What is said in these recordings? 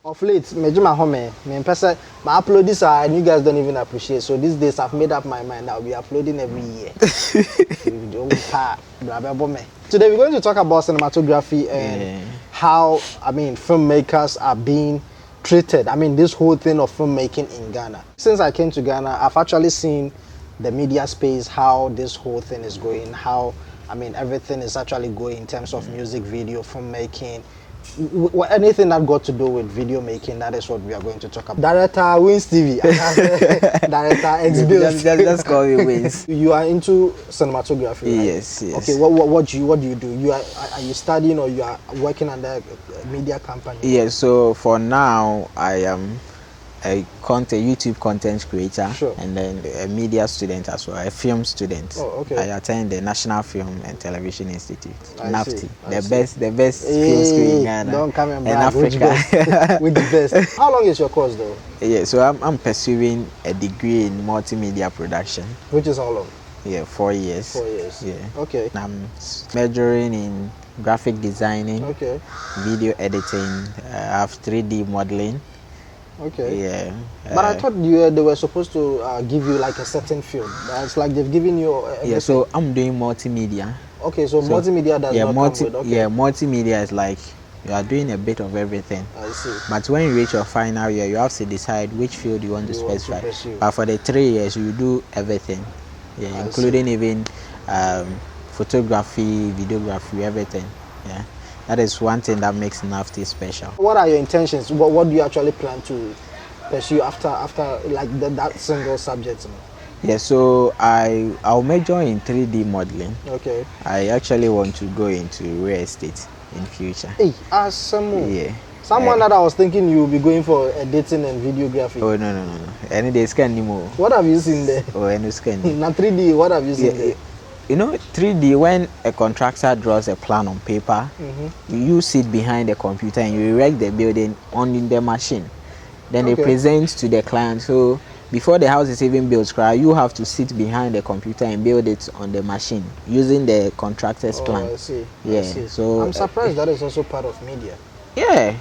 Of late, my home, me person, my upload this and you guys don't even appreciate. So these days I've made up my mind. I'll be uploading every year. Today we're going to talk about cinematography and how filmmakers are being treated. This whole thing of filmmaking in Ghana. Since I came to Ghana, I've actually seen the media space, how this whole thing is going, how everything is actually going in terms of music video, filmmaking. Anything that got to do with video making, that is what we are going to talk about. Director WINSTV, Director X-Bills. Just call me Wins. You are into cinematography, right? Yes. Okay, what do you do? Are you studying or you are working under a media company? Yes. So for now, I am a YouTube content creator, sure. And then a media student as well, a film student. Oh, okay. I attend the National Film and Television Institute, NAFTI, the best hey, film school in Ghana. Don't come and brag. Africa. With the best. How long is your course though? Yeah, so I'm pursuing a degree in multimedia production. Which is how long? Yeah, 4 years. 4 years. Yeah. Okay. And I'm majoring in graphic designing, okay, video editing. I have 3D modeling. Okay. Yeah. But I thought they were supposed to give you like a certain field. It's like they've given you. Yeah. So I'm doing multimedia. Okay. So multimedia does not come with. Okay. Yeah. Multimedia is like you are doing a bit of everything. I see. But when you reach your final year, you have to decide which field you want to specify. But for the 3 years, you do everything. Yeah, including even photography, videography, everything. Yeah. That is one thing that makes NAFTI special. What are your intentions? What do you actually plan to pursue after like that single subject? Yeah, so I'll major in 3D modeling. Okay. I actually want to go into real estate in future. Hey, someone that I was thinking you will be going for editing and videography. Oh no. Any day scan anymore. What have you seen there? Oh, any scan. Now 3D, what have you seen there? You know, 3D, when a contractor draws a plan on paper, you sit behind the computer and you erect the building on the machine. Then they present to the client. So before the house is even built, you have to sit behind the computer and build it on the machine using the contractor's plan. I see. Yeah. I see. So I'm surprised that is also part of media. Yeah.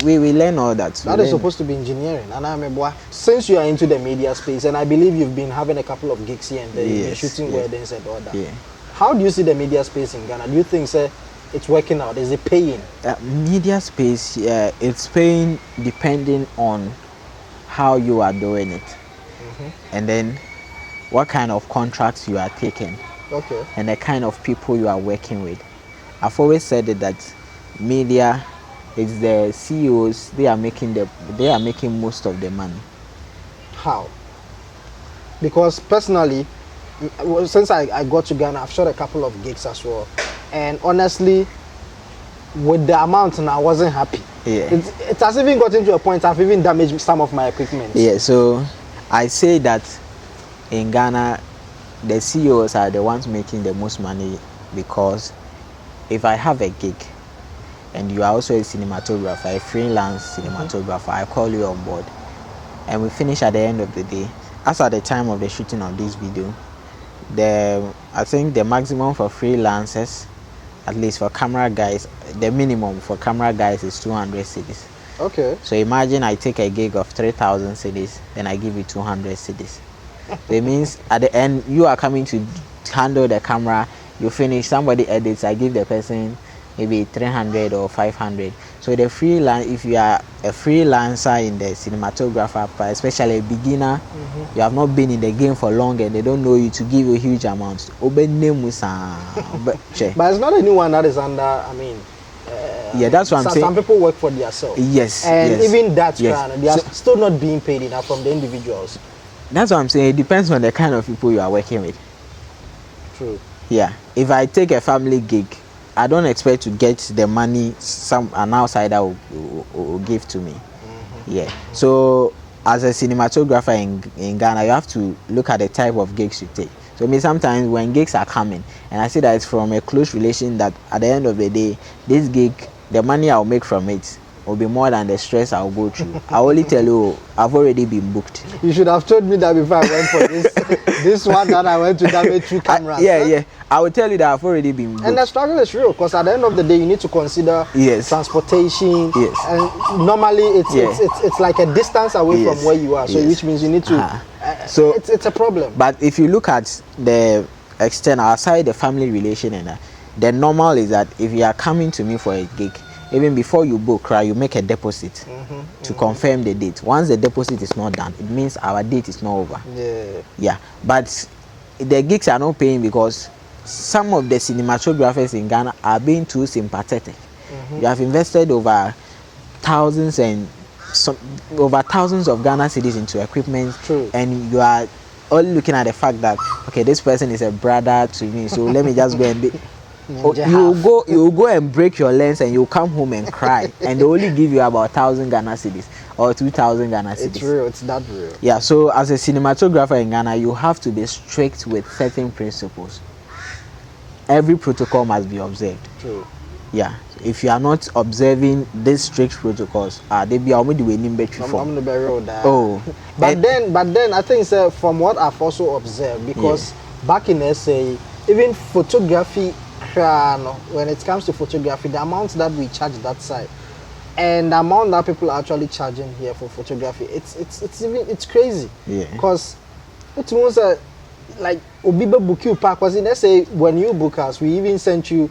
We learn all that. That is supposed to be engineering. And since you are into the media space, and I believe you've been having a couple of gigs here and there, you've been shooting weddings and all that. Yeah. How do you see the media space in Ghana? Do you think it's working out? Is it paying? Media space, it's paying depending on how you are doing it. And then what kind of contracts you are taking. Okay. And the kind of people you are working with. I've always said that media, it's the CEOs, they are making most of the money. How? Because personally, since I got to Ghana, I've shot a couple of gigs as well, and honestly, with the amount, I wasn't happy. Yeah. It has even gotten to a point I've even damaged some of my equipment. Yeah. So I say that in Ghana, the CEOs are the ones making the most money, because if I have a gig and you are also a cinematographer, a freelance cinematographer, I call you on board and we finish at the end of the day. As at the time of the shooting of this video, I think the maximum for freelancers, at least for camera guys, the minimum for camera guys is 200 cedis. Okay. So imagine I take a gig of 3,000 cedis, then I give you 200 cedis. So it means at the end you are coming to handle the camera, you finish, somebody edits, I give the person maybe 300 or 500. So the freelance, if you are a freelancer in the cinematographer, especially a beginner, you have not been in the game for long and they don't know you, to give you huge amounts. But it's not anyone that is under, yeah, that's what I'm saying. Some people work for themselves. Yes. And even that, they are still not being paid enough from the individuals. That's what I'm saying. It depends on the kind of people you are working with. True. Yeah. If I take a family gig, I don't expect to get the money an outsider will give to me. Yeah. So as a cinematographer in Ghana, you have to look at the type of gigs you take. So sometimes when gigs are coming, and I see that it's from a close relation, that at the end of the day, this gig, the money I'll make from it will be more than the stress I'll go through. I only tell you, I've already been booked. You should have told me that before I went for this this one that I went to damage 2 cameras. Yeah. I will tell you that I've already been booked. And the struggle is real, because at the end of the day, you need to consider transportation. Yes. And normally, it's like a distance away from where you are. So which means you need to. So it's a problem. But if you look at the external, outside the family relation and the normal is that if you are coming to me for a gig, even before you book, right, you make a deposit to confirm the date. Once the deposit is not done, it means our date is not over. Yeah. But the gigs are not paying because some of the cinematographers in Ghana are being too sympathetic. You have invested over thousands of Ghana cedis into equipment. True. And you are only looking at the fact that, okay, this person is a brother to me, so let me just go and be. You go and break your lens and you come home and cry, and they only give you about 1,000 Ghana cedis or 2,000 Ghana cedis. It's real. It's that real. Yeah. So as a cinematographer in Ghana, you have to be strict with certain principles. Every protocol must be observed. True. Yeah. If you are not observing these strict protocols, they be already winning better for. I'm the real that. Oh. But then I think from what I've also observed, because back in SA, even photography, when it comes to photography, the amounts that we charge that side and the amount that people are actually charging here for photography, it's crazy. Yeah. Because it means like Obiba book you pack, because let's say when you book us, we even sent you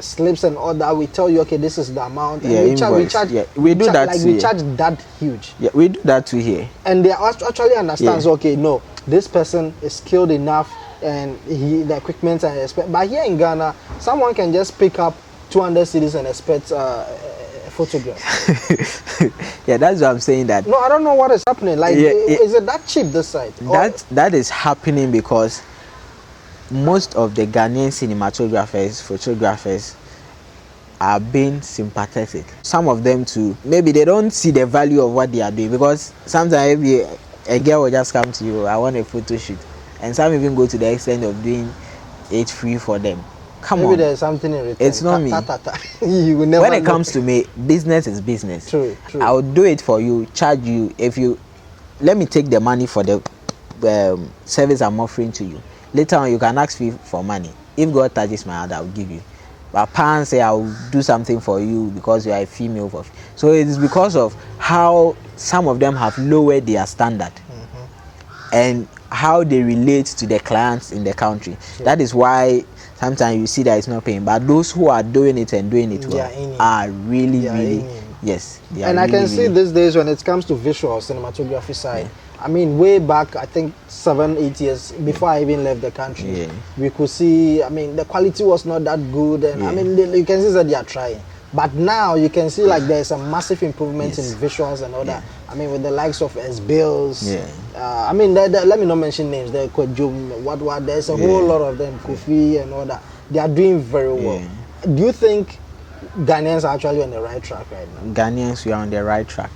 slips and all that. We tell you, okay, this is the amount. And we charge. We do that. Like we charge that huge. Yeah, we do that too here. And they actually understands. Okay, no, this person is skilled enough, and the equipment and expect. But here in Ghana, someone can just pick up 200 cedis and expect a photograph. Yeah, that's what I'm saying. That no, I don't know what is happening. Like, is it that cheap this side? That is happening because most of the Ghanaian cinematographers, photographers are being sympathetic. Some of them too, maybe they don't see the value of what they are doing, because sometimes maybe a girl will just come to you, I want a photo shoot, and some even go to the extent of doing it free for them. Maybe there's something in return. It's not me. You will never when it comes to me, business is business. True. I'll do it for you, charge you. Let me take the money for the service I'm offering to you. Later on, you can ask me for money. If God touches my hand, I will give you. But parents say I will do something for you because you are a female. So it is because of how some of them have lowered their standard and how they relate to the clients in the country. Sure. That is why sometimes you see that it's not paying. But those who are doing it and doing it well are really, yes. And I can see these days when it comes to visual cinematography side. Yeah. I mean, way back, I think 7-8 years before I even left the country, we could see, I mean, the quality was not that good. And I mean, you can see that they are trying. But now you can see like there's a massive improvement in visuals and all that. I mean, with the likes of S-Bills. I mean, let me not mention names. There's a whole lot of them, Kofi and all that. They are doing very well. Do you think Ghanaians are actually on the right track right now? Ghanaians, we are on the right track.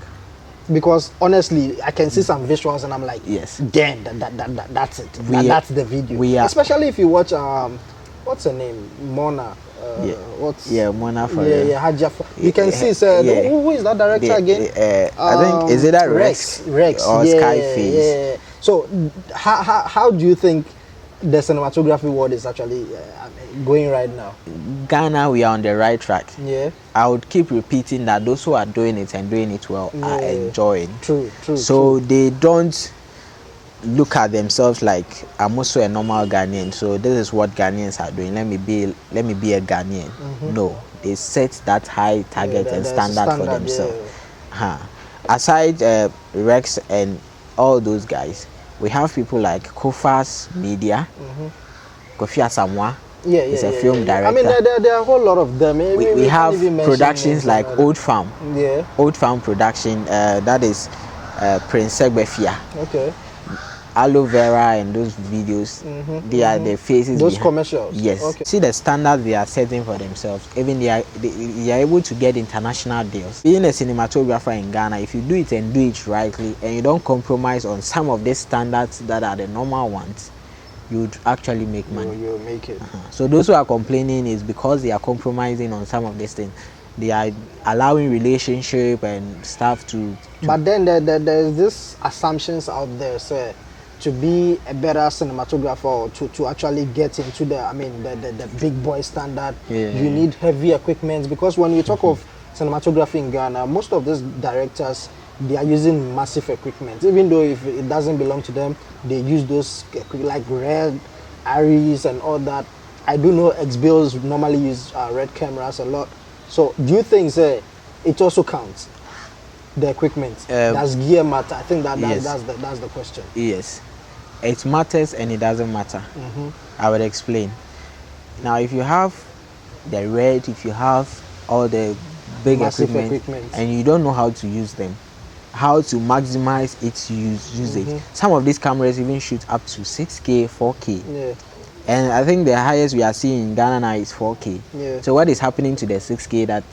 Because honestly, I can see some visuals and I'm like, damn, that's it. That's the video. Especially if you watch, what's her name? Mona. Mona for you can see who is that director again? I think is it that Rex or Skyface? So how do you think the cinematography world is actually going right now? Ghana, we are on the right track. I would keep repeating that those who are doing it and doing it well are enjoying. True. So they don't look at themselves like I'm also a normal Ghanaian, so this is what Ghanaians are doing. Let me be a Ghanaian. No, they set that high target and standard for themselves. Aside Rex and all those guys, we have people like Kofa's Media, Kofi Asamoah. He's a film director. I mean, there are a whole lot of them. We have productions like Old Farm. Old Farm production. That is Prince Segbefia. Okay. Aloe Vera and those videos, they are the faces. Those commercials. Yes. Okay. See the standards they are setting for themselves. Even they are able to get international deals. Being a cinematographer in Ghana, if you do it and do it rightly, and you don't compromise on some of the standards that are the normal ones, you would actually make money. You'll make it. So those who are complaining is because they are compromising on some of these things. they are allowing relationship and stuff to But then there's this assumptions out there, say, to be a better cinematographer or to actually get into the big boy standard, you need heavy equipment. Because when we talk of cinematography in Ghana, most of these directors, they are using massive equipment. Even though if it doesn't belong to them, they use those like red Aries and all that. I do know XBOs normally use red cameras a lot. So do you think, say, it also counts? The equipment, does gear matter? I think that's the question. Yes, it matters and it doesn't matter. I will explain. Now, if you have the red, if you have all the big equipment and you don't know how to use them, how to maximize its usage. Some of these cameras even shoot up to 6K, 4K. Yeah. And I think the highest we are seeing in Ghana now is 4K. Yeah. So what is happening to the 6K that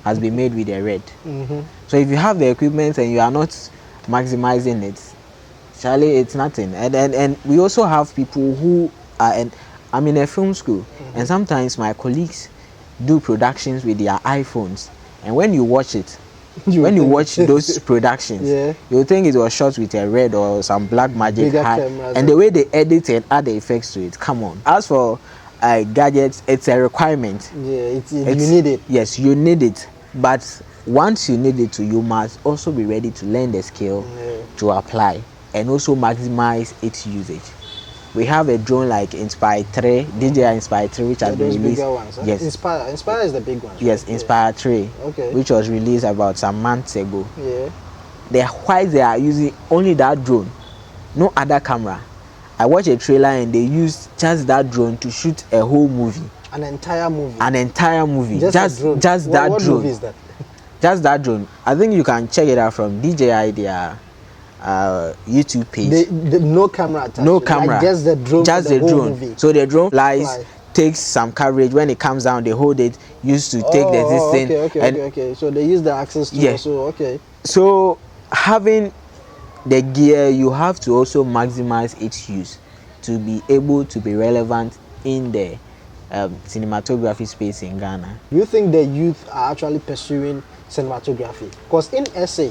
has been made with the red? So if you have the equipment and you are not maximizing it, surely it's nothing. And we also have people who are, and I'm in a film school, and sometimes my colleagues do productions with their iPhones, and when you watch it, when you watch those productions, you think it was shot with a red or some black magic high, and the way they edit and add the effects to it, come on. As for gadgets, it's a requirement. You need it. Yes, you need it, but once you need it, you must also be ready to learn the skill to apply and also maximize its usage. We have a drone like Inspire 3, DJI Inspire 3, which has been released. Bigger ones, huh? Yes. Inspire is the big one. Yes, right? Inspire 3, which was released about some months ago. Why they are using only that drone, no other camera. I watched a trailer and they used just that drone to shoot a whole movie. An entire movie. An entire movie. Just that what drone. What movie is that? Just that drone. I think you can check it out from DJI, their YouTube page. No camera attached. No camera. Like just the drone. Just the drone. Movie. So the drone flies, takes some coverage. When it comes down, they hold it, used to take the thing. Okay. So they use the access to also. So having the gear, you have to also maximize its use to be able to be relevant in the cinematography space in Ghana. Do you think the youth are actually pursuing cinematography? Because in SA,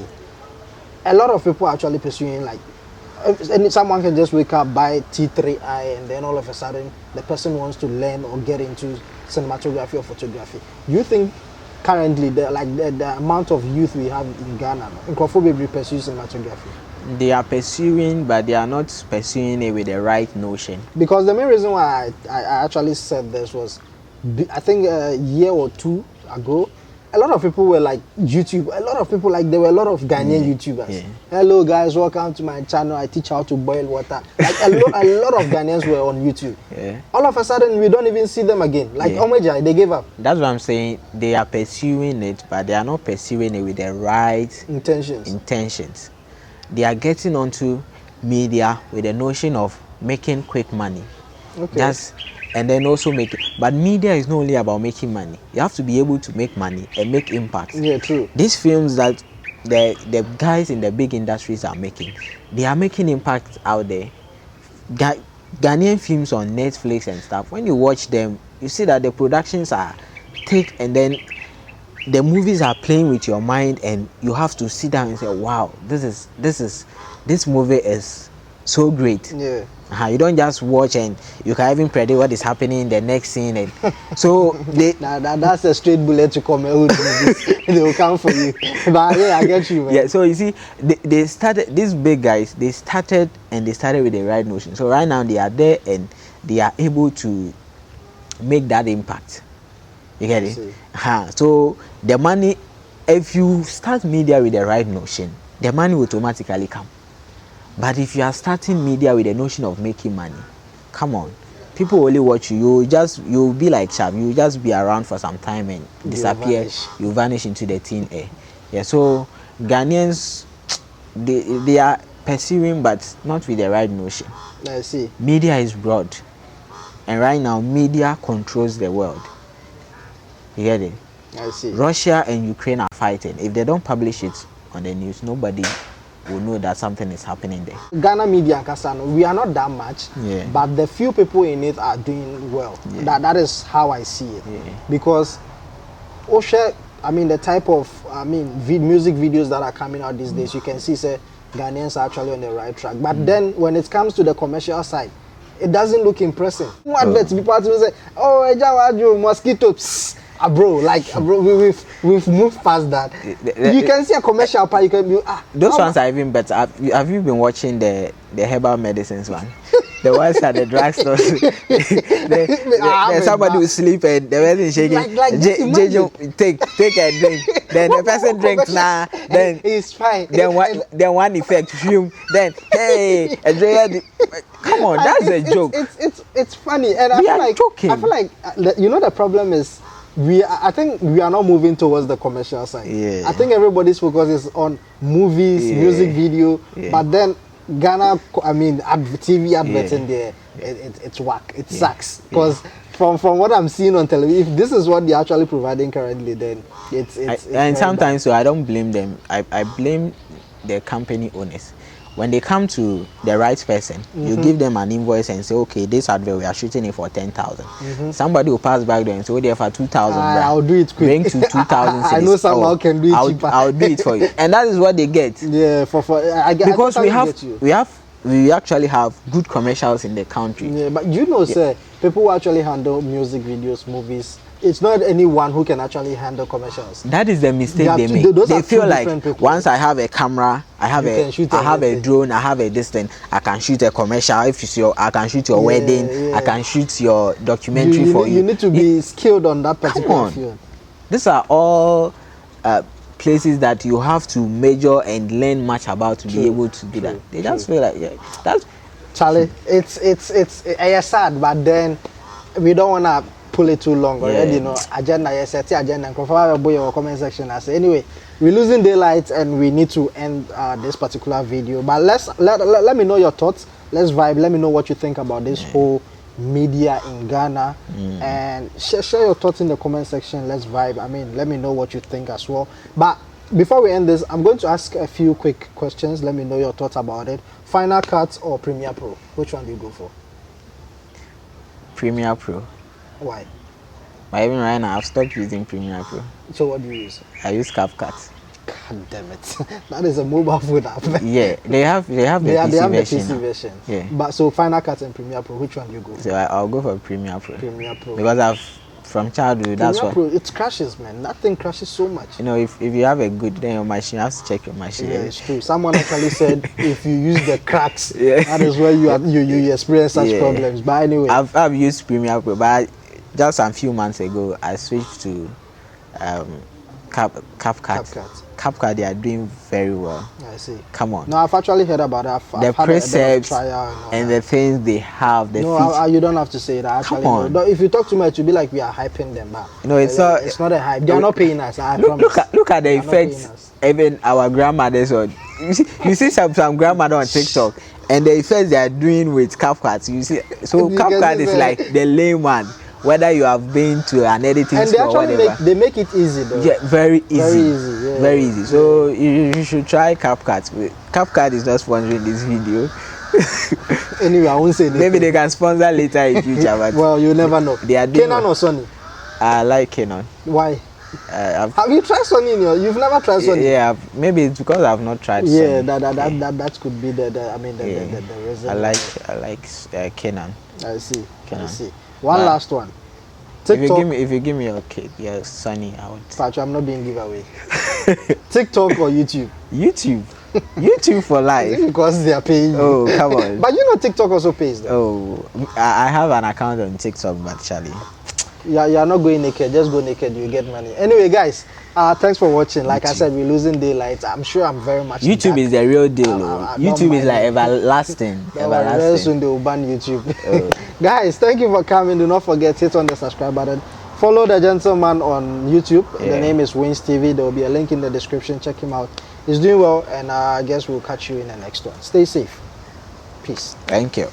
a lot of people are actually pursuing, like, and someone can just wake up, buy T3i, and then all of a sudden the person wants to learn or get into cinematography or photography. Do you think currently the amount of youth we have in Ghana, in pursue cinematography? They are pursuing, but they are not pursuing it with the right notion. Because the main reason why I actually said this was, I think a year or two ago, a lot of people were like YouTube. A lot of people, like, there were a lot of Ghanaian YouTubers. Hello guys, welcome to my channel. I teach how to boil water. Like a lot of Ghanaians were on YouTube. All of a sudden, we don't even see them again. Like Omeja, they gave up. That's what I'm saying. They are pursuing it, but they are not pursuing it with the right intentions. They are getting onto media with the notion of making quick money. And then also but media is not only about making money. You have to be able to make money and make impact. Yeah, true. These films that the guys in the big industries are making, they are making impact out there. Ghanaian films on Netflix and stuff, when you watch them, you see that the productions are thick, and then the movies are playing with your mind, and you have to sit down and say, wow, this movie is so great. You don't just watch and you can even predict what is happening in the next scene, and so that's a straight bullet to come out. They will come for you. But yeah, I get you, man. Yeah, so you see, they started, these big guys, they started with the right notion. So right now they are there and they are able to make that impact. You get it? So the money, if you start media with the right notion, the money will automatically come. But if you are starting media with the notion of making money, come on, people only watch you. You'll be like Sharp. You just be around for some time and disappear. You vanish into the thin air. Yeah. So Ghanaians, they are pursuing, but not with the right notion. I see. Media is broad, and right now media controls the world. You get it? I see. Russia and Ukraine are fighting. If they don't publish it on the news, nobody will know that something is happening there. Ghana media, Kasano, we are not that much, but the few people in it are doing well. That is how I see it. Because Osha I mean, the type of, I mean, music videos that are coming out these days, you can see, say, Ghanaians are actually on the right track. But then, when it comes to the commercial side, it doesn't look impressive. Adverts, people actually say, "Oh, Eja mosquito." Psst. Bro, like bro, we've moved past that. You can see a commercial part. You can be those ones are even better. Have you been watching the herbal medicines one? The ones at the drugstores. Somebody will sleep and the person shaking. Take a drink. Then the person drinks now. Then it's fine. Then one effect fume. Then hey, come on, that's a joke. It's funny, and I feel like joking. I feel like you know the problem is. I think we are not moving towards the commercial side. Yeah. I think everybody's focus is on movies, music video, but then Ghana, I mean, TV adverts in there, it's whack. It sucks because from what I'm seeing on television, if this is what they're actually providing currently, then it's and sometimes so I don't blame them. I blame the company owners. When they come to the right person, you give them an invoice and say, okay, this advert, we are shooting it for 10,000. Somebody will pass back there and say, oh, there for 2,000. I'll do it quick. Bring to 2,000. I know someone who can do it cheaper. I'll do it for you. And that is what they get. Yeah, because we actually have good commercials in the country. Yeah, but you know, sir, people who actually handle music videos, movies, it's not anyone who can actually handle commercials. That is the mistake they make. They feel like once I have a camera, I have a drone, I have a distance, I can shoot a commercial. If it's I can shoot your wedding, I can shoot your documentary for you. You need to be skilled on that particular field. These are all places that you have to major and learn much about to be able to do that. They just feel like that's Charlie. It's sad, but then we don't wanna pull it too long already. You know, agenda agenda. Comment section. I say anyway, we're losing daylight and we need to end this particular video. But let me know your thoughts. Let's vibe. Let me know what you think about this whole media in Ghana, and share your thoughts in the comment section. Let's vibe. I mean, let me know what you think as well. But before we end this, I'm going to ask a few quick questions. Let me know your thoughts about it. Final Cut or Premiere Pro? Which one do you go for? Premiere Pro. Why? But even right now, I've stopped using Premiere Pro. So what do you use? I use CapCut. God damn it! That is a mobile phone app. Yeah, they have the PC version. Yeah. But so Final Cut and Premiere Pro, which one do you go for? So I'll go for Premiere Pro. Premiere Pro. Because from childhood, that's what. Premiere Pro, it crashes, man. Nothing crashes so much. You know, if you have a good then your machine, you have to check your machine. Yeah, it's true. Someone actually said if you use the cracks, that is where you experience such problems. But anyway, I've used Premiere Pro, but just a few months ago, I switched to CapCut. CapCut, they are doing very well. I see. Come on. No, I've actually heard about that. The precepts and the things they have. You don't have to say that. Actually, come on. No, if you talk too much, you'll be like we are hyping them back. No, it's not a hype. They are not paying us. Look at the effects. Even our grandmothers you see some grandmother on TikTok and the effects they are doing with CapCut. You see, so CapCut is like the lame one. Whether you have been to an editing school or whatever. They make it easy though. Yeah, very easy. Very easy. So you should try CapCut. CapCut is not sponsoring this video. Anyway, I won't say anything. Maybe they can sponsor later in future. But well, you never know. They are doing Canon or Sony? I like Canon. Why? Have you tried Sony? You've never tried Sony? Yeah, maybe it's because I've not tried Sony. That could be the reason. I like Canon. I see. Canon. I see. One last one. TikTok. If you give me your Sony, I would. Patrick, I'm not being giveaway. TikTok or YouTube? YouTube for life. Because they are paying you. Oh, come on. But you know TikTok also pays though. Oh, I have an account on TikTok, but Charlie. Yeah, you're not going naked. Just go naked, you get money. Anyway, guys, thanks for watching. Like I said, we're losing daylight. I'm sure I'm very much. YouTube is the real deal. YouTube is like everlasting. Very soon they will ban YouTube. Guys, thank you for coming. Do not forget, hit on the subscribe button. Follow the gentleman on YouTube. The name is WINSTV. There will be a link in the description. Check him out. He's doing well, and I guess we'll catch you in the next one. Stay safe. Peace. Thank you.